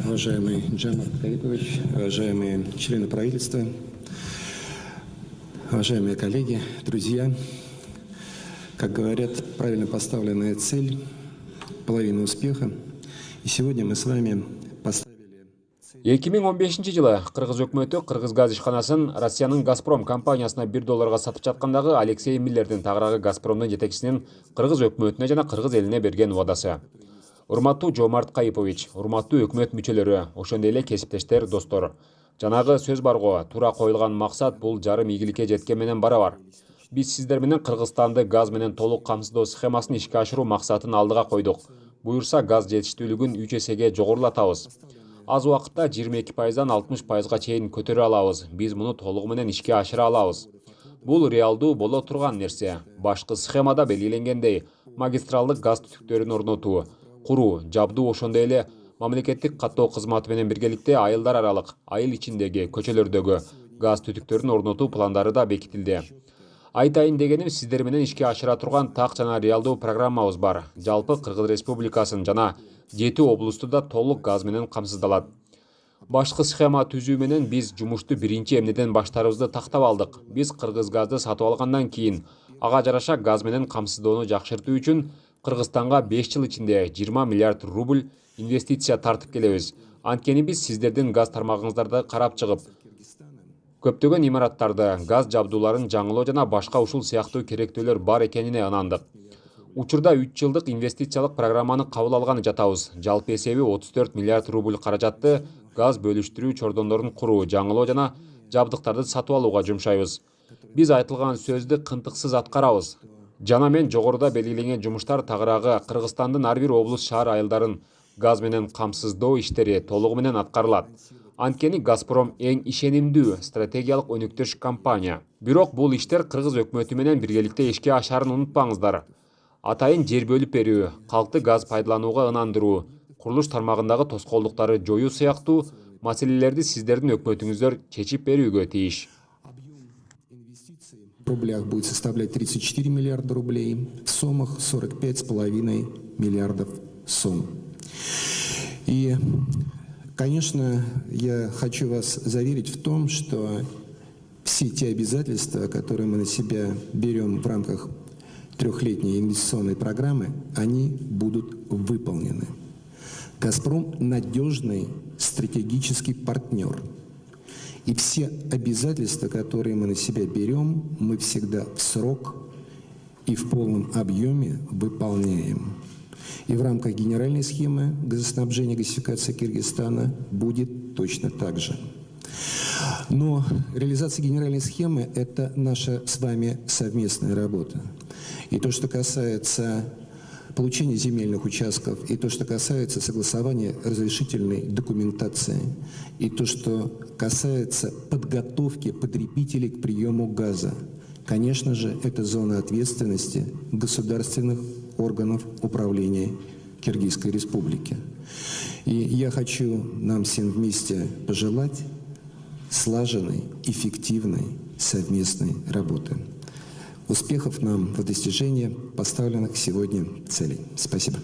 уважаемый Джамар Калипович, уважаемые члены правительства, уважаемые коллеги, друзья. Как говорят, правильно поставленная цель – половина успеха. И сегодня мы с вами поставили... 2015 жылы Кыргыз өкмөтү Кыргыз газ ишканасын Россиянын Газпром компаниясына $1 сатып жаткандагы Алексей Миллердин тагыраагы Газпромдун жетекчисинин Кыргыз өкмөтүнө жана Кыргыз элине берген убадасы. Урматтуу Жомарт Кайыпович, урматтуу өкмөт мүчөлөрү, ошондой эле кесиптештер, достор. Жанагы сөз барго, туура коюлган максат бул жарым ийгиликке жеткен менен барабар. Биз сиздер менен Кыргызстанды газ менен толук камсыздоо схемасын ишке ашыруу максатын алдыга койдук. Буюрса газ жетиштүүлүгүн 3 эсеге жогорулатабыз. Аз убакытта 22%дан 60%га чейин көтөрө алабыз. Биз муну толугу менен ишке ашыра алабыз. Бул реалдуу боло турган нерсе. Башкы схемада белгиленгендей, магистралдык газ түтүктөрүн орнотуу, куруу, жабдуу ошондой эле мамлекеттик каттоо кызматы менен биргеликте айылдар аралык, айыл ичиндеги, көчөлөрдөгү газ түтүктөрүн орнотуу пландары да бекитилди. Айтайын дегеним, сиздер менен ишке ашыра турган так жана реалдуу программабыз бар. Жалпы Кыргыз Республикасын жана 7 облусту да толук газ менен камсыздалат. Башкы схема түзүү менен биз жумушту биринчи эмнеден баштарыбызды тактап алдык. Биз Кыргыз газды сатып алгандан кийин ага жараша газ менен камсыздоону жакшыртуу үчүн Кыргызстанга 5 жыл ичинде 20 миллиард рубль инвестиция тартып келебиз. Анткени биз сиздердин газ тармагыңыздарды карап чыгып, көптөгөн имараттарды, газ жабдууларын жаңылоо жана башка ушул сыяктуу керектөөлөр бар экенине ынандык. Учурда 3 жылдык инвестициялык программаны кабыл алганы жатабыз. Жалпы эсеби 34 миллиард рубль каражатты газ бөлүштүрүү чордондорун куруу, жаңылоо жана жабдыктарды сатып алууга жумшайбыз. Биз айтылган сөздү кынтыксыз аткарабыз. Жана мен жогоруда белгиленген жумуштар тагыраагы Кыргызстандын ар бир облус шаар айылдарын газ менен камсыздоо иштери толугу менен аткарылат. Анткени Газпром эң ишенимдүү стратегиялык өнүктүрүш компания. Бирок бул иштер Кыргыз өкмөтү менен биргеликте ишке ашарын унутпаңыздар. Атайын жер бөлүп берүү, калкты газ пайдаланууга ынандыруу, курулуш тармагындагы тоскоолдуктарды жоюу сыяктуу маселелерди сиздердин өкмөтүңүздөр чечип берүүгө тийиш. В рублях будет составлять 34 миллиарда рублей, в сомах 45,5 миллиардов сом. И, конечно, я хочу вас заверить в том, что все те обязательства, которые мы на себя берем в рамках трехлетней инвестиционной программы, они будут выполнены. «Газпром» – надежный стратегический партнер. И все обязательства, которые мы на себя берем, мы всегда в срок и в полном объеме выполняем. И в рамках генеральной схемы газоснабжения и газификации Кыргызстана будет точно так же. Но реализация генеральной схемы – это наша с вами совместная работа. И то, что касается получения земельных участков, и то, что касается согласования разрешительной документации, и то, что касается подготовки потребителей к приему газа, конечно же, это зона ответственности государственных органов управления Киргизской Республики. И я хочу нам всем вместе пожелать слаженной, эффективной совместной работы. Успехов нам в достижении поставленных сегодня целей. Спасибо.